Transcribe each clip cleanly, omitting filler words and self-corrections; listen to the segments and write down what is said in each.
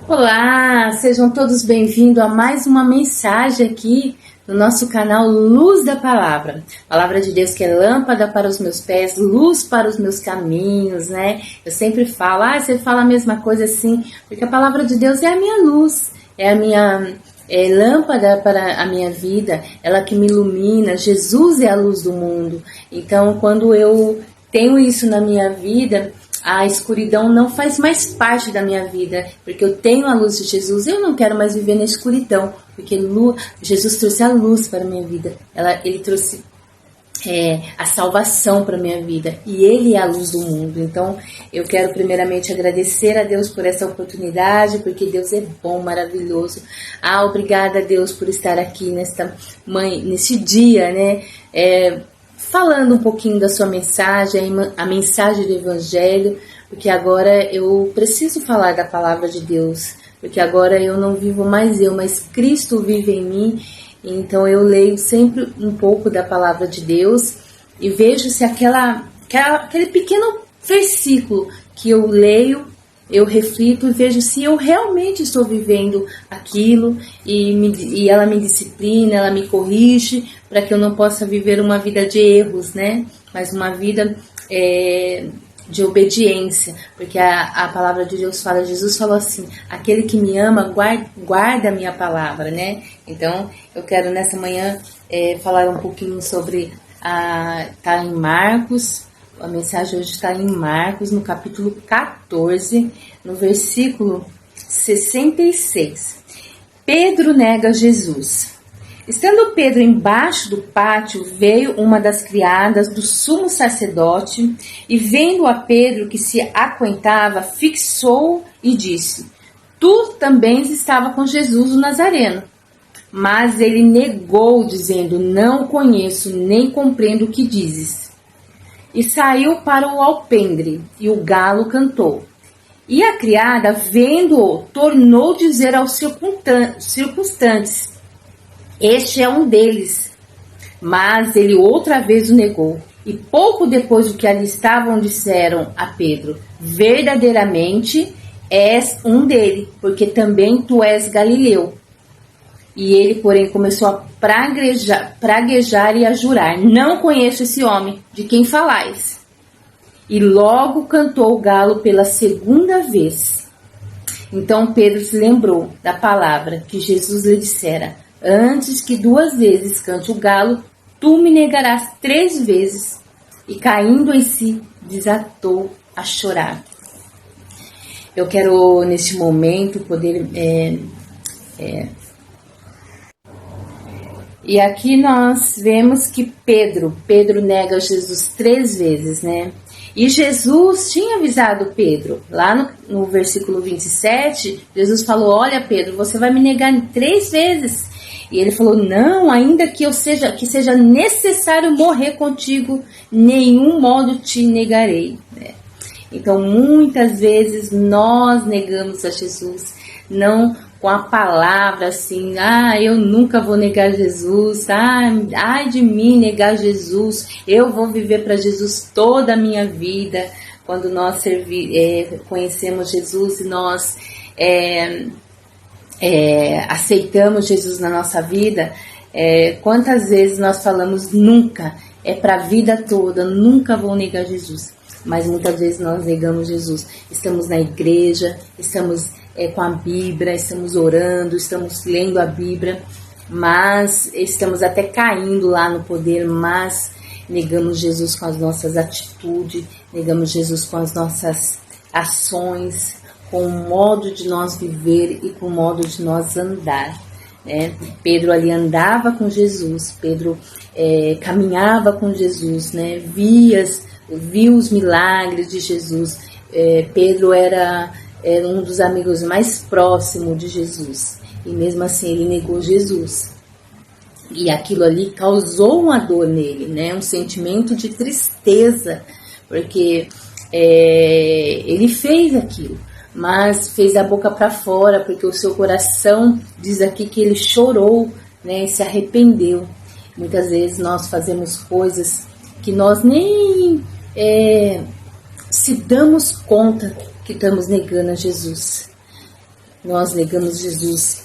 Olá, sejam todos bem-vindos a mais uma mensagem aqui no nosso canal Luz da Palavra. Palavra de Deus que é lâmpada para os meus pés, luz para os meus caminhos, né? Eu sempre falo, você fala a mesma coisa assim, porque a palavra de Deus é a minha luz, é a minha lâmpada para a minha vida, ela que me ilumina. Jesus é a luz do mundo. Então, quando eu tenho isso na minha vida, a escuridão não faz mais parte da minha vida, porque eu tenho a luz de Jesus. Eu não quero mais viver na escuridão, porque Jesus trouxe a luz para a minha vida. Ele trouxe a salvação para a minha vida, e Ele é a luz do mundo. Então, eu quero primeiramente agradecer a Deus por essa oportunidade, porque Deus é bom, maravilhoso. Obrigada, Deus, por estar aqui nesse dia, né? Falando um pouquinho da sua mensagem, a mensagem do Evangelho, porque agora eu preciso falar da palavra de Deus, porque agora eu não vivo mais eu, mas Cristo vive em mim. Então eu leio sempre um pouco da palavra de Deus e vejo se aquele pequeno versículo que eu leio, eu reflito e vejo se eu realmente estou vivendo aquilo, e ela me disciplina, ela me corrige, para que eu não possa viver uma vida de erros, né? Mas uma vida de obediência, porque a palavra de Deus fala, Jesus falou assim, aquele que me ama guarda a minha palavra, né? Então eu quero nessa manhã falar um pouquinho sobre tá em Marcos. A mensagem hoje está em Marcos, no capítulo 14, no versículo 66. Pedro nega Jesus. Estando Pedro embaixo do pátio, veio uma das criadas do sumo sacerdote e, vendo a Pedro que se aquentava, fixou e disse: Tu também estava com Jesus o Nazareno. Mas ele negou, dizendo: Não conheço nem compreendo o que dizes. E saiu para o alpendre, e o galo cantou. E a criada, vendo-o, tornou dizer aos circunstantes: Este é um deles. Mas ele outra vez o negou. E pouco depois do que ali estavam, disseram a Pedro: Verdadeiramente és um dele, porque também tu és Galileu. E ele, porém, começou a praguejar e a jurar: Não conheço esse homem, de quem falais. E logo cantou o galo pela segunda vez. Então Pedro se lembrou da palavra que Jesus lhe dissera: Antes que 2 vezes cante o galo, tu me negarás 3 vezes. E caindo em si, desatou a chorar. Eu quero, neste momento, poder... E aqui nós vemos que Pedro nega Jesus 3 vezes, né? E Jesus tinha avisado Pedro, lá no versículo 27, Jesus falou: Olha, Pedro, você vai me negar 3 vezes. E ele falou: Não, ainda que seja necessário morrer contigo, nenhum modo te negarei, né? Então, muitas vezes nós negamos a Jesus, não com a palavra assim: eu nunca vou negar Jesus, ai de mim negar Jesus, eu vou viver para Jesus toda a minha vida. Quando nós conhecemos Jesus e nós aceitamos Jesus na nossa vida, quantas vezes nós falamos nunca, para a vida toda, nunca vou negar Jesus. Mas muitas vezes nós negamos Jesus. Estamos na igreja, estamos com a Bíblia, estamos orando, estamos lendo a Bíblia, mas estamos até caindo lá no poder, mas negamos Jesus com as nossas atitudes, negamos Jesus com as nossas ações, com o modo de nós viver e com o modo de nós andar, né? Pedro ali andava com Jesus, Pedro caminhava com Jesus, né? Viu os milagres de Jesus. Pedro era um dos amigos mais próximos de Jesus, e mesmo assim ele negou Jesus, e aquilo ali causou uma dor nele, né? Um sentimento de tristeza, porque ele fez aquilo, mas fez a boca para fora, porque o seu coração diz aqui que ele chorou, né? E se arrependeu. Muitas vezes nós fazemos coisas que nós nem se damos conta que estamos negando a Jesus. nós negamos Jesus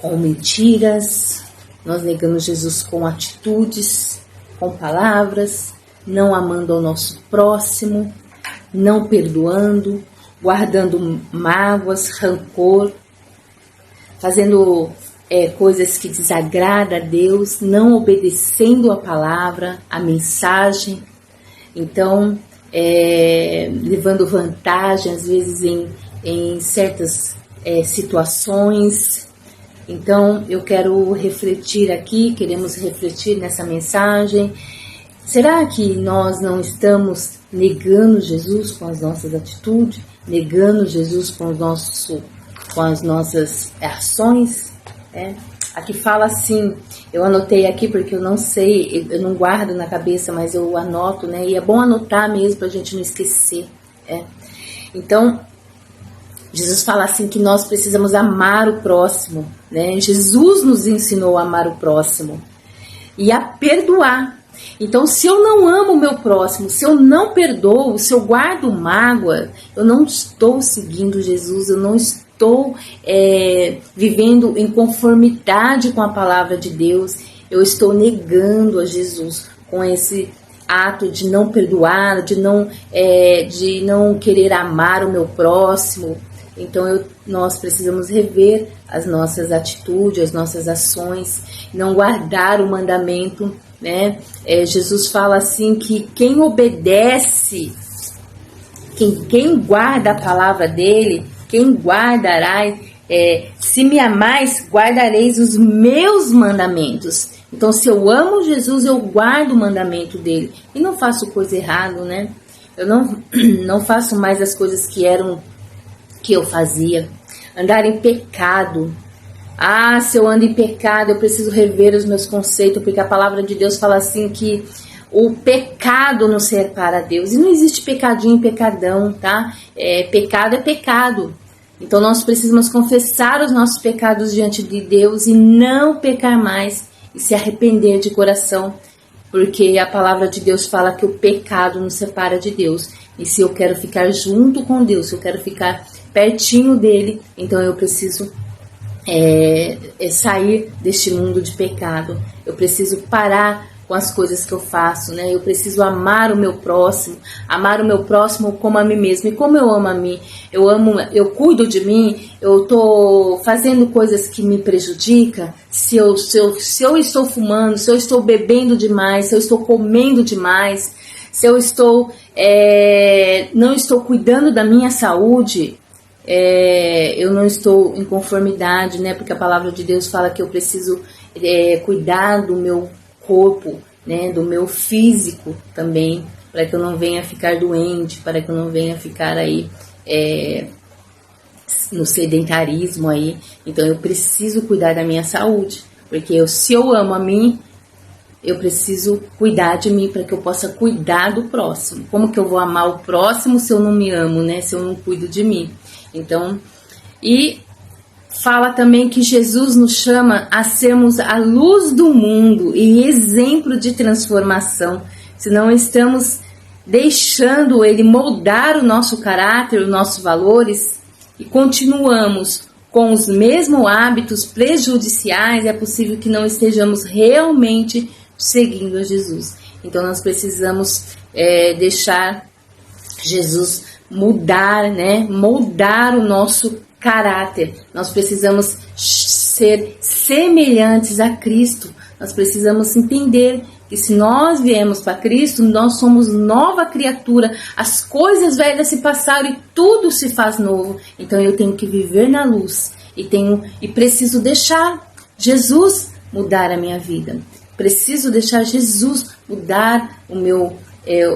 com mentiras, nós negamos Jesus com atitudes, com palavras, não amando ao nosso próximo, não perdoando, guardando mágoas, rancor, fazendo coisas que desagradam a Deus, não obedecendo a palavra, a mensagem. Então, levando vantagem, às vezes, em certas situações. Então, eu quero refletir aqui, queremos refletir nessa mensagem. Será que nós não estamos negando Jesus com as nossas atitudes, negando Jesus com as nossas ações? Aqui fala assim, eu anotei aqui porque eu não sei, eu não guardo na cabeça, mas eu anoto, né? E é bom anotar mesmo para a gente não esquecer. Então, Jesus fala assim que nós precisamos amar o próximo, né? Jesus nos ensinou a amar o próximo e a perdoar. Então, se eu não amo o meu próximo, se eu não perdoo, se eu guardo mágoa, eu não estou seguindo Jesus, eu não estou vivendo em conformidade com a palavra de Deus, eu estou negando a Jesus com esse ato de não perdoar, de não querer amar o meu próximo. Então, nós precisamos rever as nossas atitudes, as nossas ações, não guardar o mandamento, né? Jesus fala assim que quem obedece, quem guarda a palavra dele, quem guardará, se me amais, guardareis os meus mandamentos. Então, se eu amo Jesus, eu guardo o mandamento dele e não faço coisa errada, né? Eu não faço mais as coisas que eu fazia, andar em pecado. Se eu ando em pecado, eu preciso rever os meus conceitos, porque a palavra de Deus fala assim que o pecado nos separa a Deus, e não existe pecadinho e pecadão, tá? Pecado é pecado. Então nós precisamos confessar os nossos pecados diante de Deus e não pecar mais, e se arrepender de coração, porque a palavra de Deus fala que o pecado nos separa de Deus. E se eu quero ficar junto com Deus, se eu quero ficar pertinho dele, então eu preciso sair deste mundo de pecado. Eu preciso parar com as coisas que eu faço, né? Eu preciso amar o meu próximo como a mim mesmo. E como eu amo a mim, eu cuido de mim, eu estou fazendo coisas que me prejudicam. Se eu estou fumando, se eu estou bebendo demais, se eu estou comendo demais, se eu não estou cuidando da minha saúde, eu não estou em conformidade, né? Porque a palavra de Deus fala que eu preciso cuidar do meu corpo, né? Do meu físico também, para que eu não venha ficar doente, para que eu não venha ficar aí no sedentarismo aí. Então eu preciso cuidar da minha saúde, porque se eu amo a mim, eu preciso cuidar de mim para que eu possa cuidar do próximo. Como que eu vou amar o próximo se eu não me amo, né? Se eu não cuido de mim. Então, e fala também que Jesus nos chama a sermos a luz do mundo e exemplo de transformação. Se não estamos deixando ele moldar o nosso caráter, os nossos valores, e continuamos com os mesmos hábitos prejudiciais, é possível que não estejamos realmente seguindo a Jesus. Então nós precisamos deixar Jesus mudar, né? Moldar o nosso caráter. Nós precisamos ser semelhantes a Cristo. Nós precisamos entender que se nós viemos para Cristo, nós somos nova criatura. As coisas velhas se passaram e tudo se faz novo. Então eu tenho que viver na luz e preciso deixar Jesus mudar a minha vida. Preciso deixar Jesus mudar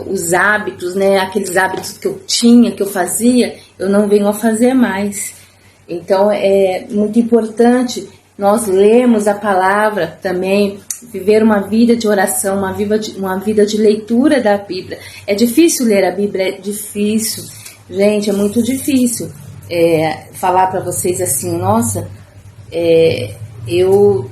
os hábitos, né? Aqueles hábitos que eu tinha, que eu fazia, eu não venho a fazer mais. Então é muito importante nós lermos a palavra também, viver uma vida de oração, uma vida de leitura da Bíblia. É difícil ler a Bíblia, é difícil. Gente, é muito difícil falar para vocês assim, nossa, eu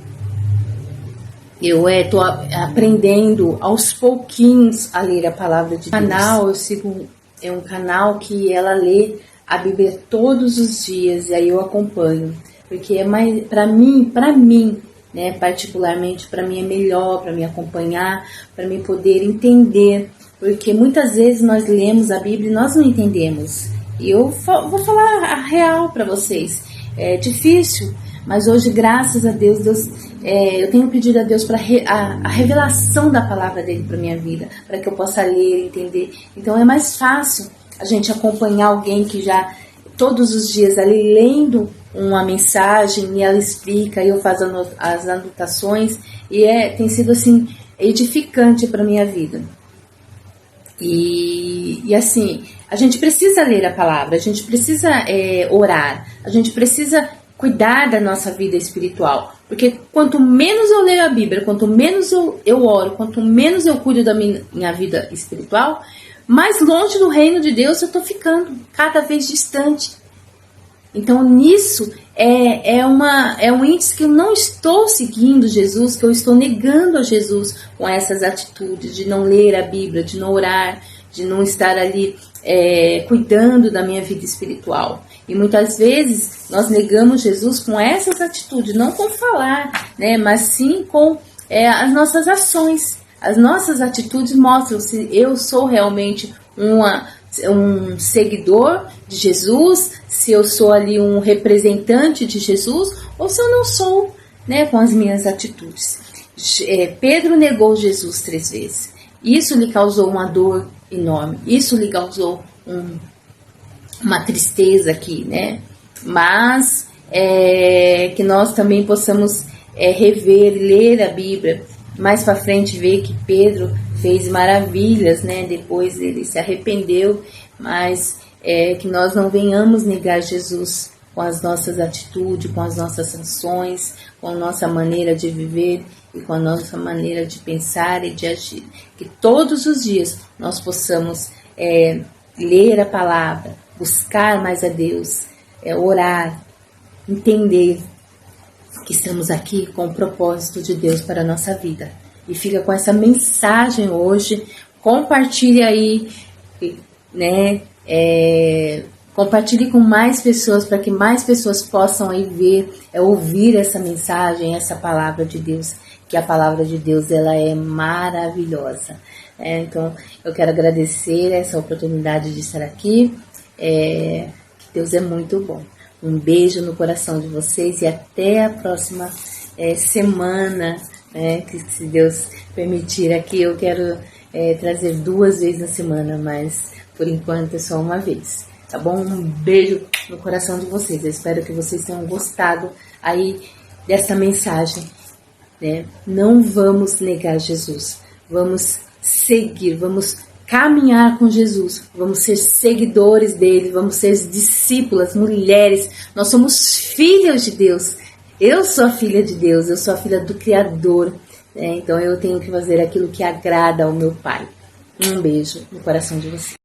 estou aprendendo aos pouquinhos a ler a palavra de Deus. Eu sigo um canal que ela lê a Bíblia todos os dias, e aí eu acompanho, porque é mais, para mim, né, particularmente para mim é melhor, para me acompanhar, para me poder entender, porque muitas vezes nós lemos a Bíblia e nós não entendemos. E eu vou falar a real para vocês, é difícil, mas hoje, graças a Deus, eu tenho pedido a Deus para a revelação da palavra dele para minha vida, para que eu possa ler, entender. Então é mais fácil a gente acompanhar alguém que já todos os dias ali lendo uma mensagem e ela explica, e eu faço as anotações, e tem sido assim edificante para minha vida. E assim, a gente precisa ler a palavra, a gente precisa orar, a gente precisa cuidar da nossa vida espiritual, porque quanto menos eu leio a Bíblia, quanto menos eu oro, quanto menos eu cuido da minha vida espiritual, mais longe do reino de Deus eu estou ficando, cada vez distante. Então nisso é um índice que eu não estou seguindo Jesus, que eu estou negando a Jesus com essas atitudes de não ler a Bíblia, de não orar, de não estar ali cuidando da minha vida espiritual. E muitas vezes nós negamos Jesus com essas atitudes, não com falar, né, mas sim com as nossas ações. As nossas atitudes mostram se eu sou realmente um seguidor de Jesus, se eu sou ali um representante de Jesus, ou se eu não sou, né, com as minhas atitudes. Pedro negou Jesus 3 vezes. Isso lhe causou uma dor enorme. Isso lhe causou uma tristeza aqui, né? Mas que nós também possamos rever, ler a Bíblia. Mais para frente ver que Pedro fez maravilhas, né? Depois ele se arrependeu, mas que nós não venhamos negar Jesus com as nossas atitudes, com as nossas ações, com a nossa maneira de viver e com a nossa maneira de pensar e de agir. Que todos os dias nós possamos ler a palavra, buscar mais a Deus, orar, entender que estamos aqui com o propósito de Deus para a nossa vida. E fica com essa mensagem hoje, compartilhe aí, né? Compartilhe com mais pessoas, para que mais pessoas possam aí ver, ouvir essa mensagem, essa palavra de Deus, que a palavra de Deus ela é maravilhosa. Então, eu quero agradecer essa oportunidade de estar aqui, que Deus é muito bom. Um beijo no coração de vocês e até a próxima semana, que se Deus permitir aqui, eu quero trazer 2 vezes na semana, mas por enquanto é só uma vez, tá bom? Um beijo no coração de vocês, eu espero que vocês tenham gostado aí dessa mensagem, né? Não vamos negar Jesus, vamos seguir, vamos caminhar com Jesus, vamos ser seguidores dele, vamos ser discípulas, mulheres, nós somos filhos de Deus. Eu sou a filha de Deus, eu sou a filha do Criador, então eu tenho que fazer aquilo que agrada ao meu Pai. Um beijo no coração de vocês.